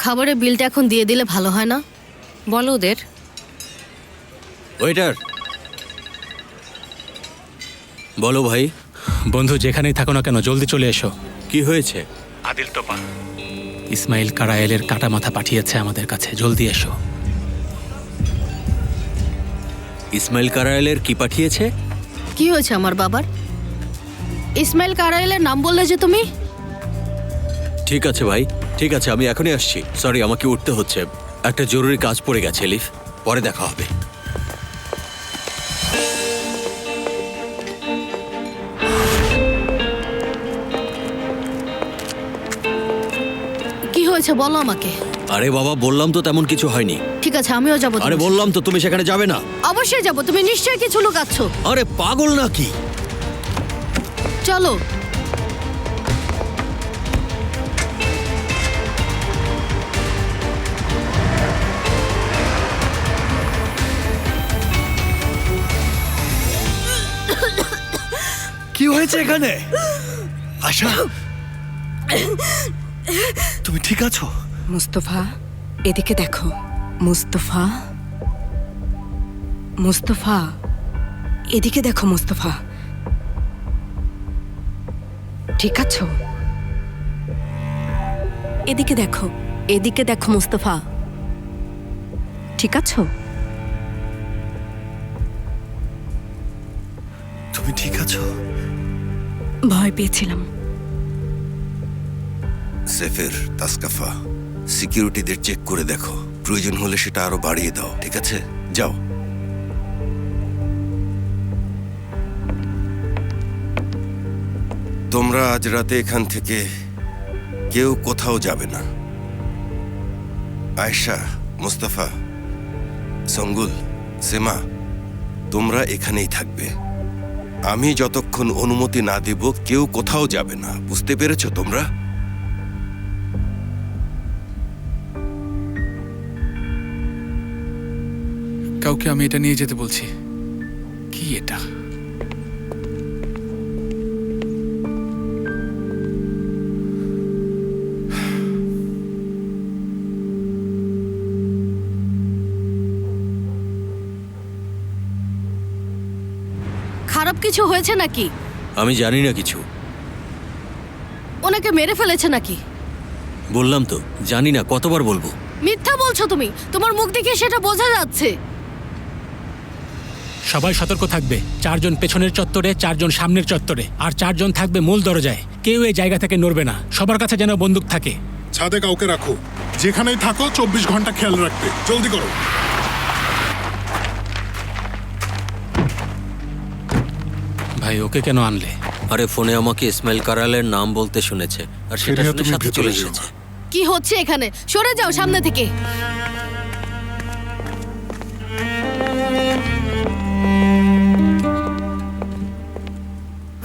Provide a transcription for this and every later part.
খাবারের বিলটা এখন দিয়ে দিলে ভালো হয় না? বলো ওদের। ওয়েটার, বলো ভাই। বন্ধু যেখানেই থাকো না কেন জলদি চলে এসো। কি হয়েছে? আদিল তোপা ইসমাইল কারায়েলের কাটা মাথা পাঠিয়েছে আমাদের কাছে, জলদি এসো। ইসমাইল কারায়েলের কি পাঠিয়েছে? কি হয়েছে আমার বাবার? ইসমাইল কারায়েলের নাম বললে যে তুমি? ঠিক আছে ভাই, ঠিক আছে, আমি এখনই আসছি। সরি, আমাকে উঠতে হচ্ছে, একটা জরুরি কাজ পড়ে গেছে। এলিফ, পরে দেখা হবে। কি হয়েছে বলো আমাকে। আরে বাবা, বললাম তো তেমন কিছু হয়নি। ঠিক আছে, আমিও যাবো। আরে বললাম তো, তুমি সেখানে যাবে না। অবশ্যই যাবো, তুমি নিশ্চয়ই কিছু লুকাচ্ছ। আরে পাগল নাকি? চলো। কি হয়েছে এখানে? আশা, তুমি ঠিক আছো? মুস্তফা, এদিকে দেখো। মুস্তফা, মুস্তফা, এদিকে দেখো। মুস্তফা, ঠিক আছো? এদিকে দেখো, এদিকে দেখো। মুস্তফা, ঠিক আছো? তুমি ঠিক আছো? ভয় পেয়েছিলাম। সেফের, তাসকাফা, সিকিউরিটিদের চেক করে দেখো, প্রয়োজন হলে সেটা আরো বাড়িয়ে দাও, ঠিক আছে? যাও। তোমরা আজ রাতে এখান থেকে কেউ কোথাও যাবে না। আয়েশা, মুস্তাফা, সঙ্গুল, সেমা, তোমরা এখানেই থাকবে। আমি যতক্ষণ অনুমতি না দেব কেউ কোথাও যাবে না, বুঝতে পেরেছো তোমরা? কাউকে আমি এটা নিয়ে যেতে বলছি। কি এটা? খারাপ কিছু হয়েছে নাকি? আমি জানি না কিছু। ওনাকে মেরে ফেলেছে নাকি? বললাম তো জানি না, কতবার বলবো? মিথ্যা বলছো তুমি, তোমার মুখ দেখে সেটা বোঝা যাচ্ছে। সবাই সতর্ক থাকবে। 4 জন পেছনের চত্বরে, 4 জন সামনের চত্বরে, আর 4 জন থাকবে মূল দরজায়। কেউ এই জায়গা থেকে নড়বে না। সবার কাছে যেন বন্দুক থাকে। ছাদে কাউকে রাখো, যেখানেই থাকো 24 ঘন্টা খেয়াল রাখবে। জলদি করো। ভাই, ওকে কেন আনলে? আরে ফোনে আমাকে ইসমাইল কারায়েলের নাম বলতে শুনেছে, আর সেটা ফেরিয়া, শুনে তুমি সাথে ভেতরে চলে এসো। এসেছে। কি হচ্ছে এখানে? সরে যাও সামনে থেকে।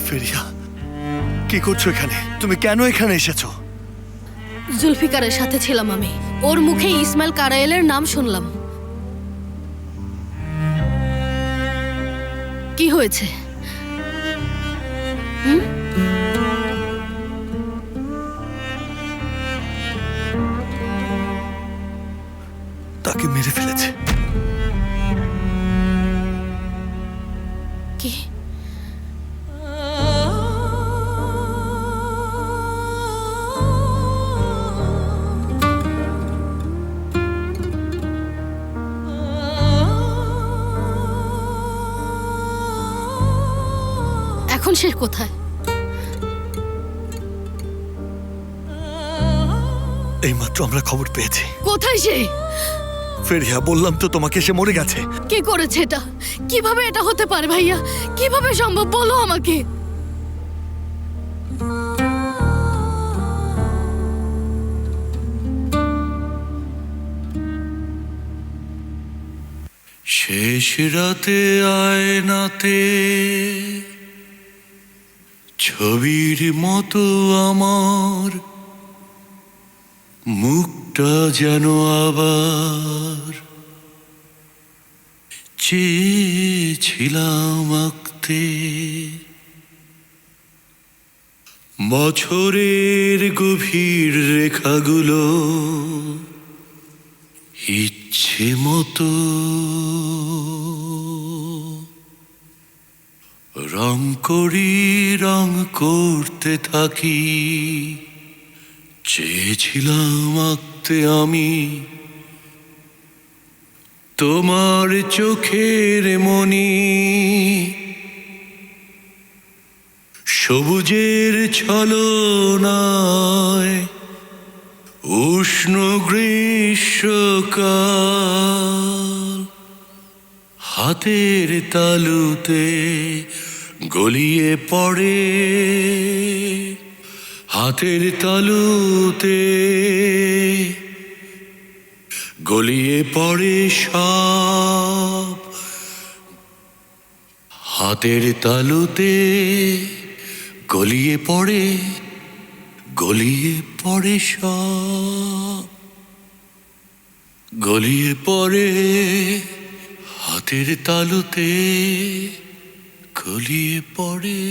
ফেরিয়া, কি করছো এখানে? তুমি কেন এখানে এসেছো? জুলফিকারের সাথে ছিলাম আমি, ওর মুখে ইসমাইল কারায়েলের নাম শুনলাম। কি হয়েছে? তাকে মেরে ফেলেছে। কি? এখন সে কোথায়? এইমাত্র আমরা খবর পেয়েছি। কোথায় সে? ফেরিয়া, বললাম তো তোমাকে, সে মরে গেছে। কি করেছে এটা? কিভাবে এটা হতে পারে ভাইয়া? কিভাবে সম্ভব বলো আমাকে। শেষ রাতে আয়নাতে ছবির মতো আমার মুখটা যেন আবার চেয়েছিলাম আঁকতে। বছরের গভীর রেখাগুলো ইচ্ছে মতো রং করি, রং করতে থাকি। চেয়েছিলাম আঁকতে আমি তোমার চোখের মনি, সবুজের ছলনায় উষ্ণ গ্রীষ্মকাল, হাতের তালুতে গলিয়ে পড়ে, হাতের তালুতে গলিয়ে পড়ে সব, হাতের তালুতে গলিয়ে পড়ে, গলিয়ে পড়ে সব, গলিয়ে পড়ে হাতের তালুতে গলিয়ে পড়ে।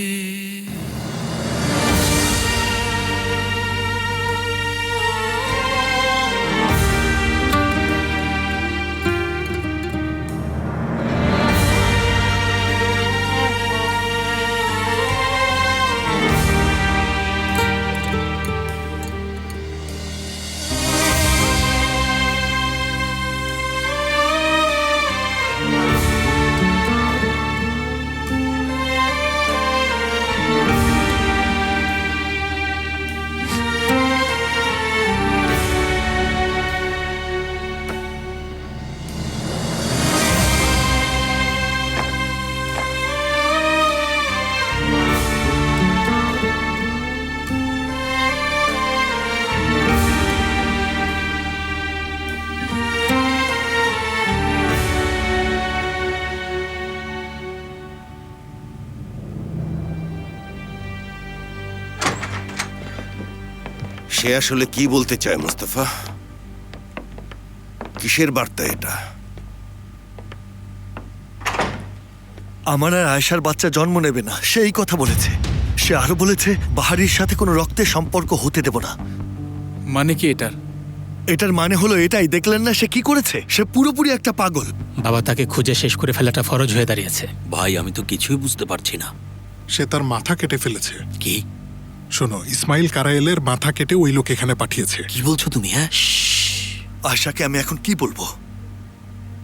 সে আসলে কি বলতে চায় মুস্তাফা? কিসের বার্তা এটা? আমার আর আয়েশার বাচ্চা জন্ম নেবে না, সেই কথা বলেছে। সে আরো বলেছে বাহারির সাথে কোনো রক্তের সম্পর্ক হতে দেব না। মানে কি এটার? এটার মানে হলো এটাই, দেখলেন না সে কি করেছে? সে পুরোপুরি একটা পাগল। বাবা তাকে খুঁজে শেষ করে ফেলাটা ফরজ হয়ে দাঁড়িয়েছে। ভাই আমি তো কিছুই বুঝতে পারছি না। সে তার মাথা কেটে ফেলেছে। কি শোনো, ইসমাইল কারায়েলের মাথা কেটে ওই লোক এখানে পাঠিয়েছে। কি বলছো তুমি? হ্যাঁ, আয়শাকে আমি এখন কি বলবো?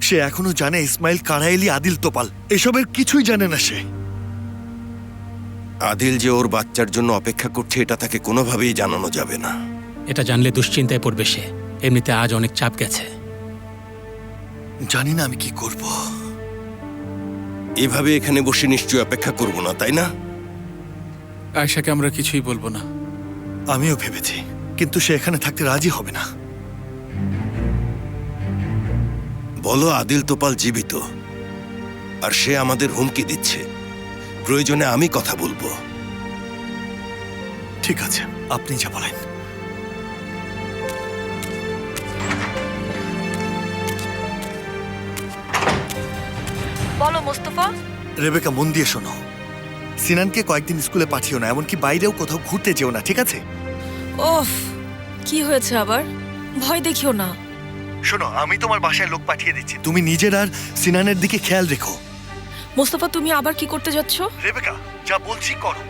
সে এখনো জানে ইসমাইল কারায়েলি আদিল তোপাল, এসবের কিছুই জানে না সে। আদিল যে ওর বাচ্চার জন্য অপেক্ষা করছে এটা তাকে কোনোভাবেই জানানো যাবে না। এটা জানলে দুশ্চিন্তায় পড়বে সে। এমনিতে আজ অনেক চাপ গেছে। জানি না আমি কি করব। এভাবে এখানে বসে নিশ্চয়ই অপেক্ষা করব না, তাই না? আয়েশাকে আমরা কিছুই বলবো না। আমিও ভেবেছি, কিন্তু সে এখানে থাকতে রাজি হবে না। বলো আদিল তোপাল জীবিত, আর সে আমাদের হুমকি দিচ্ছে। প্রয়োজনে আমি কথা বলবো। ঠিক আছে, আপনি যা বলেন। বলো মোস্তফা। রেবেকা, মন দিয়ে শোনো। সিনানকে কয়েকদিন স্কুলে পাঠিও না, এমনকি বাইরেও কোথাও ঘুরতে যেও না, ঠিক আছে? ওফ, কি হয়েছে আবার? ভয় দেখিও না। শোনো, আমি তোমার বাসায় লোক পাঠিয়ে দিচ্ছি, তুমি নিজের আর সিনানের দিকে খেয়াল রেখো। মোস্তফা, তুমি আবার কি করতে যাচ্ছ? রেবেকা, যা বলছি করো,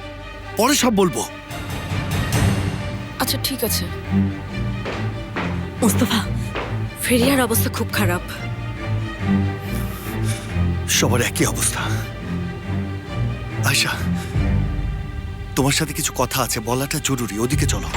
পরে সব বলবো। আচ্ছা ঠিক আছে। মোস্তফা, ফেরিয়ার অবস্থা খুব খারাপ। সবার একই অবস্থা। আয়শা, তোমার সাথে কিছু কথা আছে, বলাটা জরুরি, ওদিকে চলো।